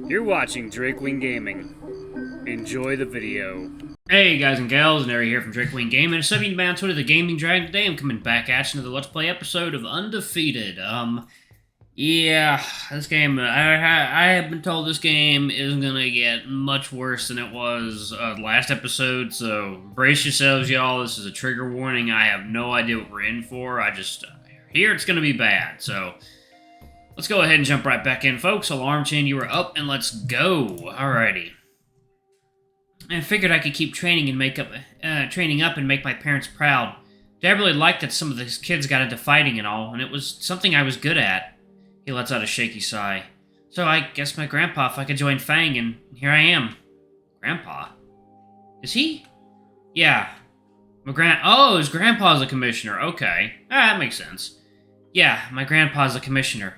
You're watching Drakewing Gaming. Enjoy the video. Hey guys and gals, Nary here from Drakewing Gaming. And subbing down Twitter, the Gaming Dragon. Today I'm coming back at you another Let's Play episode of Undefeated. Yeah, this game, I have been told this game isn't gonna get much worse than it was last episode, so brace yourselves, y'all. This is a trigger warning. I have no idea what we're in for. I just hear it's gonna be bad, so let's go ahead and jump right back in, folks. Alarm chain, you are up, and let's go. Alrighty. I figured I could keep training up and make my parents proud. Dad really liked that some of these kids got into fighting and all, and it was something I was good at. He lets out a shaky sigh. So I guess my grandpa, if I could join Fang, and here I am. Grandpa? Is he? Yeah. His grandpa's a commissioner. Okay. That makes sense. Yeah, my grandpa's a commissioner.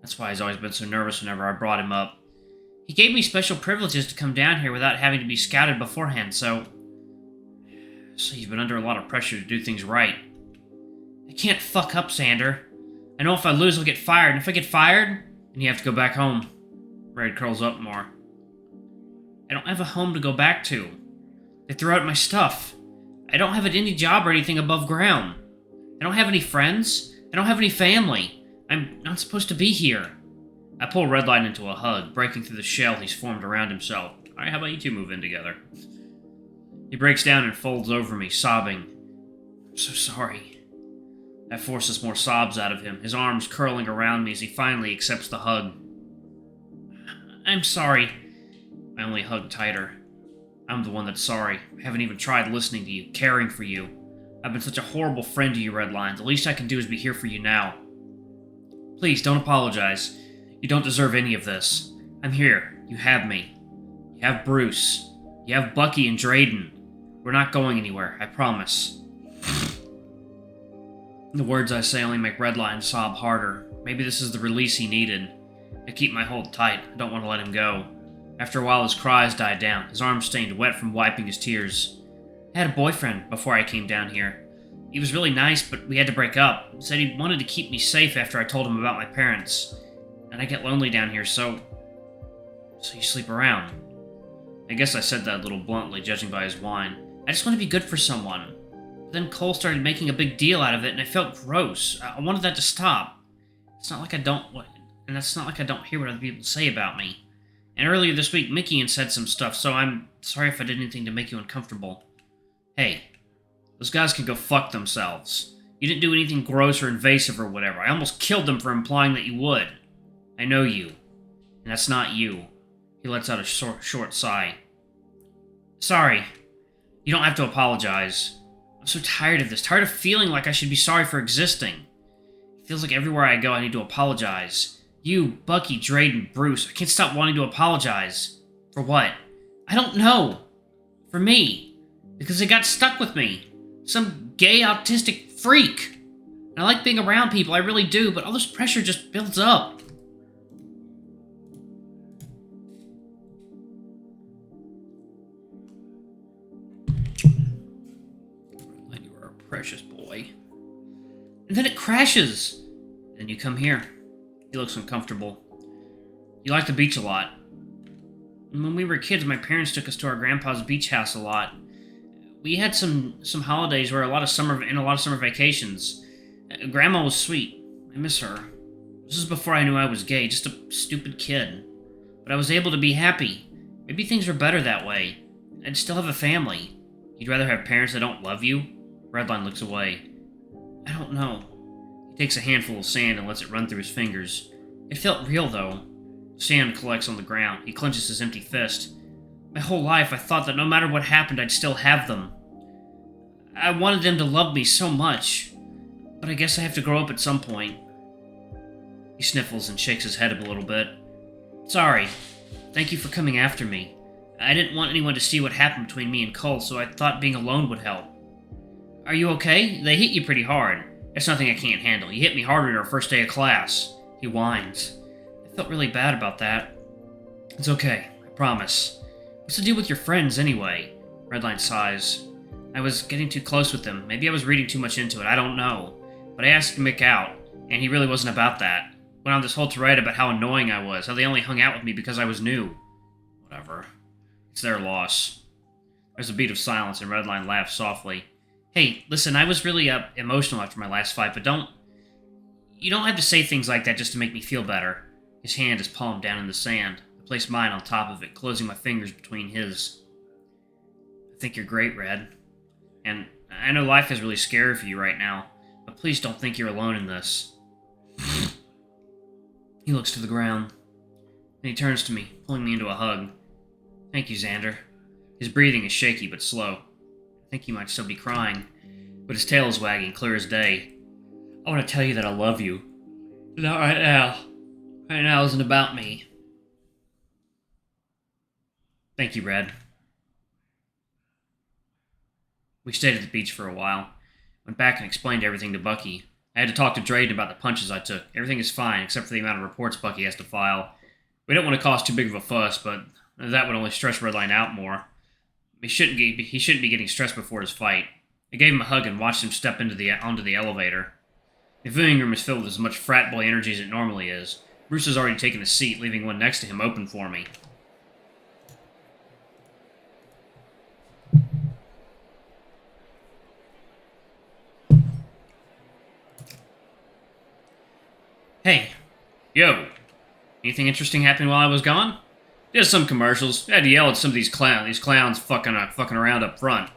That's why he's always been so nervous whenever I brought him up. He gave me special privileges to come down here without having to be scouted beforehand, so he's been under a lot of pressure to do things right. I can't fuck up, Zander. I know if I lose, I'll get fired, and if I get fired, then you have to go back home. Red curls up more. I don't have a home to go back to. They threw out my stuff. I don't have any job or anything above ground. I don't have any friends. I don't have any family. I'm not supposed to be here. I pull Redline into a hug, breaking through the shell he's formed around himself. Alright, how about you two move in together? He breaks down and folds over me, sobbing. I'm so sorry. That forces more sobs out of him, his arms curling around me as he finally accepts the hug. I'm sorry. I only hug tighter. I'm the one that's sorry. I haven't even tried listening to you, caring for you. I've been such a horrible friend to you, Redline. The least I can do is be here for you now. Please, don't apologize. You don't deserve any of this. I'm here. You have me. You have Bruce. You have Bucky and Drayden. We're not going anywhere, I promise. The words I say only make Redline sob harder. Maybe this is the release he needed. I keep my hold tight. I don't want to let him go. After a while, his cries died down, his arms stained wet from wiping his tears. I had a boyfriend before I came down here. He was really nice, but we had to break up. He said he wanted to keep me safe after I told him about my parents. And I get lonely down here, so you sleep around. I guess I said that a little bluntly, judging by his whine. I just want to be good for someone. But then Cole started making a big deal out of it, and I felt gross. I wanted that to stop. It's not like I don't hear what other people say about me. And earlier this week, Mickey had said some stuff, so I'm sorry if I did anything to make you uncomfortable. Hey, those guys can go fuck themselves. You didn't do anything gross or invasive or whatever. I almost killed them for implying that you would. I know you, and that's not you. He lets out a short sigh. Sorry. You don't have to apologize. I'm so tired of this, tired of feeling like I should be sorry for existing. It feels like everywhere I go I need to apologize. You, Bucky, Drayden, Bruce, I can't stop wanting to apologize. For what? I don't know. For me. Because it got stuck with me. Some gay autistic freak. And I like being around people, I really do, but all this pressure just builds up. Precious boy. And then it crashes. Then you come here. He looks uncomfortable. You like the beach a lot. And when we were kids, my parents took us to our grandpa's beach house a lot. We had some holidays where a lot of summer vacations. Grandma was sweet. I miss her. This is before I knew I was gay, just a stupid kid. But I was able to be happy. Maybe things are better that way. I'd still have a family. You'd rather have parents that don't love you? Redline looks away. I don't know. He takes a handful of sand and lets it run through his fingers. It felt real, though. Sand collects on the ground. He clenches his empty fist. My whole life, I thought that no matter what happened, I'd still have them. I wanted them to love me so much. But I guess I have to grow up at some point. He sniffles and shakes his head a little bit. Sorry. Thank you for coming after me. I didn't want anyone to see what happened between me and Cole, so I thought being alone would help. Are you okay? They hit you pretty hard. That's nothing I can't handle. You hit me harder than our first day of class. He whines. I felt really bad about that. It's okay. I promise. What's the deal with your friends, anyway? Redline sighs. I was getting too close with them. Maybe I was reading too much into it. I don't know. But I asked Mick out, and he really wasn't about that. Went on this whole tirade about how annoying I was, how they only hung out with me because I was new. Whatever. It's their loss. There's a beat of silence, and Redline laughs softly. Hey, listen, I was really emotional after my last fight, but you don't have to say things like that just to make me feel better. His hand is palmed down in the sand. I place mine on top of it, closing my fingers between his. I think you're great, Red. And I know life is really scary for you right now, but please don't think you're alone in this. He looks to the ground. Then he turns to me, pulling me into a hug. Thank you, Zander. His breathing is shaky but slow. I think he might still be crying, but his tail is wagging clear as day. I want to tell you that I love you. But not right now. Right now isn't about me. Thank you, Red. We stayed at the beach for a while. Went back and explained everything to Bucky. I had to talk to Drayden about the punches I took. Everything is fine, except for the amount of reports Bucky has to file. We don't want to cause too big of a fuss, but that would only stress Redline out more. He shouldn't be getting stressed before his fight. I gave him a hug and watched him step onto the elevator. The viewing room is filled with as much frat boy energy as it normally is. Bruce has already taken a seat, leaving one next to him open for me. Hey. Yo. Anything interesting happened while I was gone? Just some commercials. I had to yell at some of these clowns fucking around up front.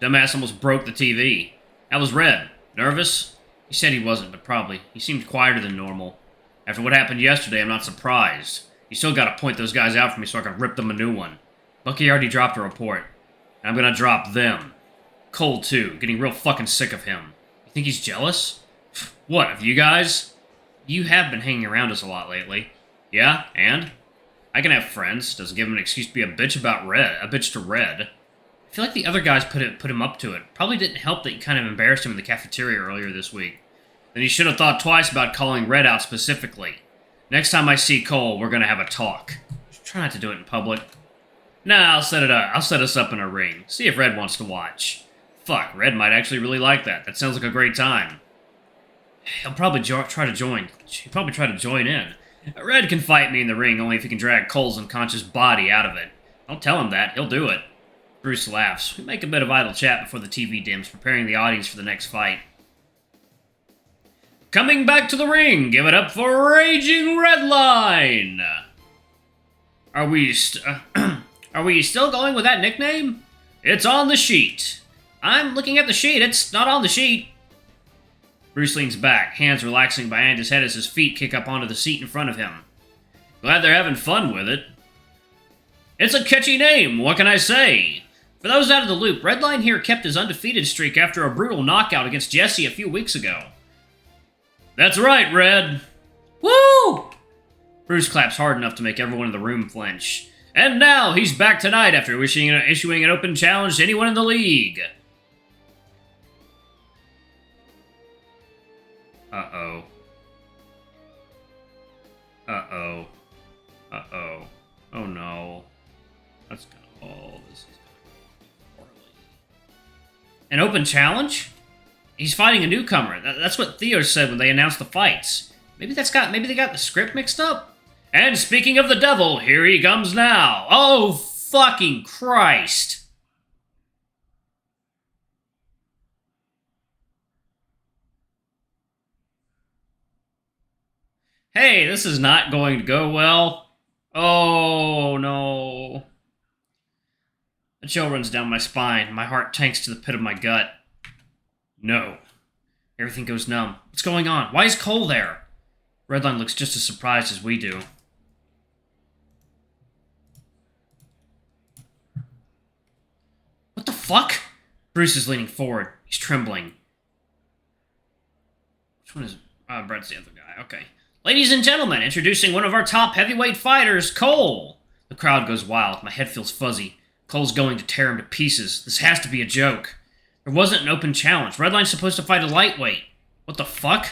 Dumbass almost broke the TV. How was Red? Nervous? He said he wasn't, but probably. He seemed quieter than normal. After what happened yesterday, I'm not surprised. You still gotta point those guys out for me so I can rip them a new one. Bucky already dropped a report. And I'm gonna drop them. Cole, too. Getting real fucking sick of him. You think he's jealous? What, of you guys? You have been hanging around us a lot lately. Yeah, and? I can have friends. Doesn't give him an excuse to be a bitch to Red. I feel like the other guys put him up to it. Probably didn't help that you kind of embarrassed him in the cafeteria earlier this week. Then he should have thought twice about calling Red out specifically. Next time I see Cole, we're gonna have a talk. Just try not to do it in public. Nah, I'll set it up. I'll set us up in a ring. See if Red wants to watch. Fuck, Red might actually really like that. That sounds like a great time. He'll probably try to join. He'll probably try to join in. Red can fight me in the ring only if he can drag Cole's unconscious body out of it. Don't tell him that. He'll do it. Bruce laughs. We make a bit of idle chat before the TV dims, preparing the audience for the next fight. Coming back to the ring, give it up for Raging Redline! Are we still going with that nickname? It's on the sheet. I'm looking at the sheet. It's not on the sheet. Bruce leans back, hands relaxing behind his head as his feet kick up onto the seat in front of him. Glad they're having fun with it. It's a catchy name, what can I say? For those out of the loop, Redline here kept his undefeated streak after a brutal knockout against Jesse a few weeks ago. That's right, Red. Woo! Bruce claps hard enough to make everyone in the room flinch. And now he's back tonight after issuing an open challenge to anyone in the league. Uh-oh. Uh-oh. Uh-oh. Oh no. That's gonna... Oh, this is gonna go poorly. An open challenge? He's fighting a newcomer. That's what Theo said when they announced the fights. Maybe they got the script mixed up? And speaking of the devil, here he comes now. Oh, fucking Christ. Hey, this is not going to go well. Oh, no. A chill runs down my spine. My heart tanks to the pit of my gut. No. Everything goes numb. What's going on? Why is Cole there? Redline looks just as surprised as we do. What the fuck? Bruce is leaning forward. He's trembling. Which one is... Brett's the other guy. Okay. Ladies and gentlemen, introducing one of our top heavyweight fighters, Cole! The crowd goes wild. My head feels fuzzy. Cole's going to tear him to pieces. This has to be a joke. There wasn't an open challenge. Redline's supposed to fight a lightweight. What the fuck?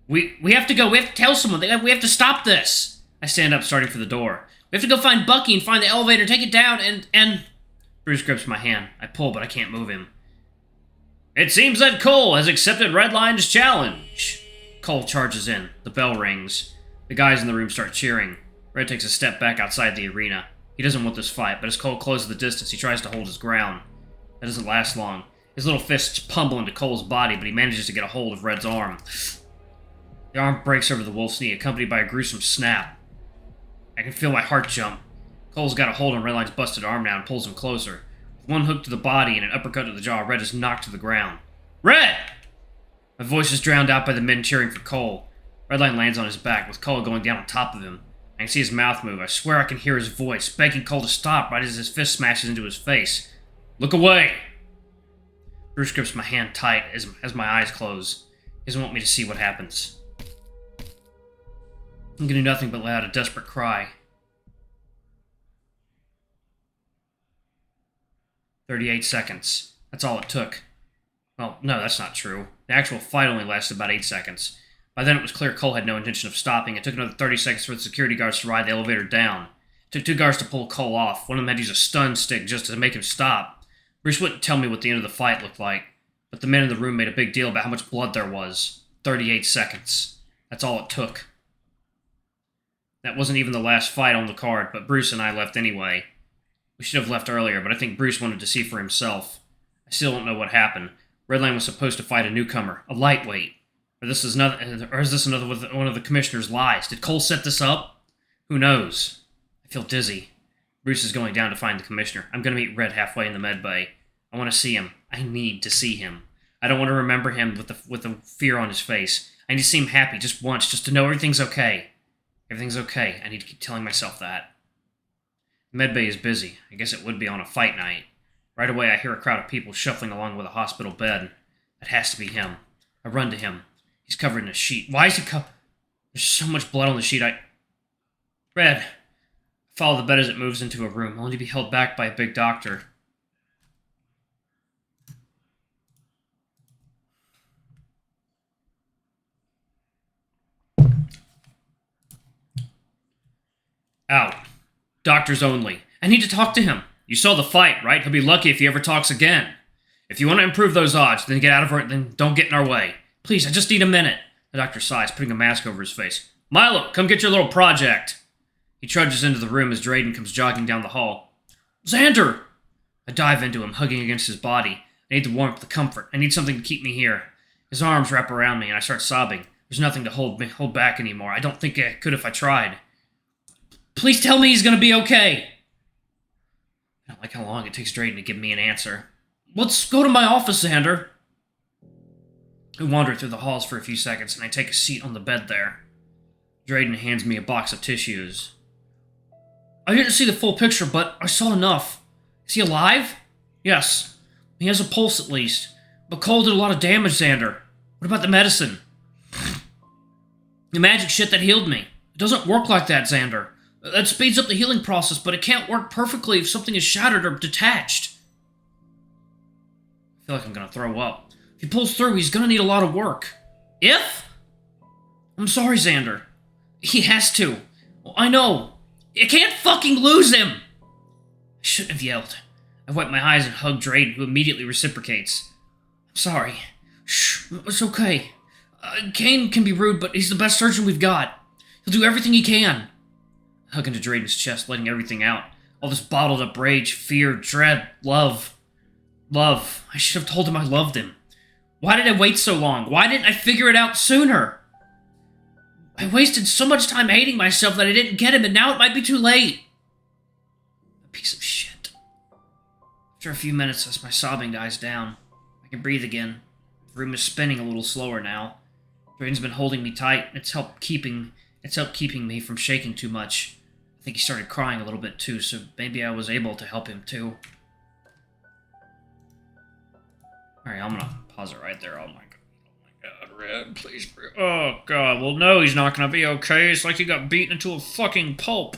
We have to go. We have to tell someone. We have to stop this. I stand up, starting for the door. We have to go find Bucky and find the elevator, take it down, and... Bruce grips my hand. I pull, but I can't move him. It seems that Cole has accepted Redline's challenge. Cole charges in. The bell rings. The guys in the room start cheering. Red takes a step back outside the arena. He doesn't want this fight, but as Cole closes the distance, he tries to hold his ground. That doesn't last long. His little fists pummel into Cole's body, but he manages to get a hold of Red's arm. The arm breaks over the wolf's knee, accompanied by a gruesome snap. I can feel my heart jump. Cole's got a hold on Redline's busted arm now and pulls him closer. With one hook to the body and an uppercut to the jaw, Red is knocked to the ground. Red! My voice is drowned out by the men cheering for Cole. Redline lands on his back, with Cole going down on top of him. I can see his mouth move. I swear I can hear his voice, begging Cole to stop right as his fist smashes into his face. Look away! Bruce grips my hand tight as my eyes close. He doesn't want me to see what happens. I'm gonna do nothing but let out a desperate cry. 38 seconds. That's all it took. Well, no, that's not true. The actual fight only lasted about 8 seconds. By then it was clear Cole had no intention of stopping. It took another 30 seconds for the security guards to ride the elevator down. It took 2 guards to pull Cole off. One of them had to use a stun stick just to make him stop. Bruce wouldn't tell me what the end of the fight looked like, but the men in the room made a big deal about how much blood there was. 38 seconds. That's all it took. That wasn't even the last fight on the card, but Bruce and I left anyway. We should have left earlier, but I think Bruce wanted to see for himself. I still don't know what happened. Redline was supposed to fight a newcomer, a lightweight. Or is this another one of the commissioner's lies? Did Cole set this up? Who knows? I feel dizzy. Bruce is going down to find the commissioner. I'm going to meet Red halfway in the med bay. I want to see him. I need to see him. I don't want to remember him with the fear on his face. I need to see him happy just once, just to know everything's okay. Everything's okay. I need to keep telling myself that. The med bay is busy. I guess it would be on a fight night. Right away, I hear a crowd of people shuffling along with a hospital bed. That has to be him. I run to him. He's covered in a sheet. Why is he There's so much blood on the sheet. Red. I follow the bed as it moves into a room, only to be held back by a big doctor. Out. Doctors only. I need to talk to him. You saw the fight, right? He'll be lucky if he ever talks again. If you want to improve those odds, then then don't get in our way. Please, I just need a minute. The doctor sighs, putting a mask over his face. Milo, come get your little project. He trudges into the room as Drayden comes jogging down the hall. Zander! I dive into him, hugging against his body. I need the warmth, the comfort. I need something to keep me here. His arms wrap around me, and I start sobbing. There's nothing to hold back anymore. I don't think I could if I tried. Please tell me he's going to be okay. I don't like how long it takes Drayden to give me an answer. Let's go to my office, Zander. We wander through the halls for a few seconds, and I take a seat on the bed there. Drayden hands me a box of tissues. I didn't see the full picture, but I saw enough. Is he alive? Yes. He has a pulse at least. But Cole did a lot of damage, Zander. What about the medicine? The magic shit that healed me. It doesn't work like that, Zander. That speeds up the healing process, but it can't work perfectly if something is shattered or detached. I feel like I'm gonna throw up. If he pulls through, he's gonna need a lot of work. If? I'm sorry, Zander. He has to. Well, I know. You can't fucking lose him! I shouldn't have yelled. I wipe my eyes and hug Drayden, who immediately reciprocates. I'm sorry. Shh, it's okay. Kane can be rude, but he's the best surgeon we've got. He'll do everything he can. I hug into Drayden's chest, letting everything out. All this bottled up rage, fear, dread, love. Love. I should have told him I loved him. Why did I wait so long? Why didn't I figure it out sooner? I wasted so much time hating myself that I didn't get him, and now it might be too late. A piece of shit. After a few minutes, as my sobbing dies down, I can breathe again. The room is spinning a little slower now. Drayden's been holding me tight, and it's helped keeping me from shaking too much. I think he started crying a little bit too, so maybe I was able to help him too. Alright, I'm gonna pause it right there. Oh my god, Red, please. Oh god, well no, he's not gonna be okay. It's like he got beaten into a fucking pulp.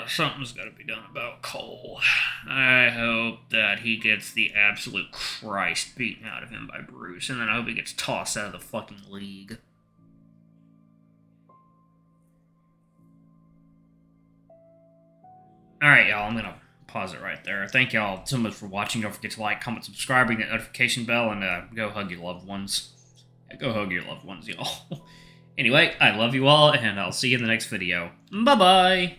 Something's gotta be done about Cole. I hope that he gets the absolute Christ beaten out of him by Bruce, and then I hope he gets tossed out of the fucking league. Alright, y'all, I'm gonna pause it right there. Thank y'all so much for watching. Don't forget to like, comment, subscribe, ring that notification bell, and go hug your loved ones. Go hug your loved ones, y'all. Anyway, I love you all, and I'll see you in the next video. Bye-bye!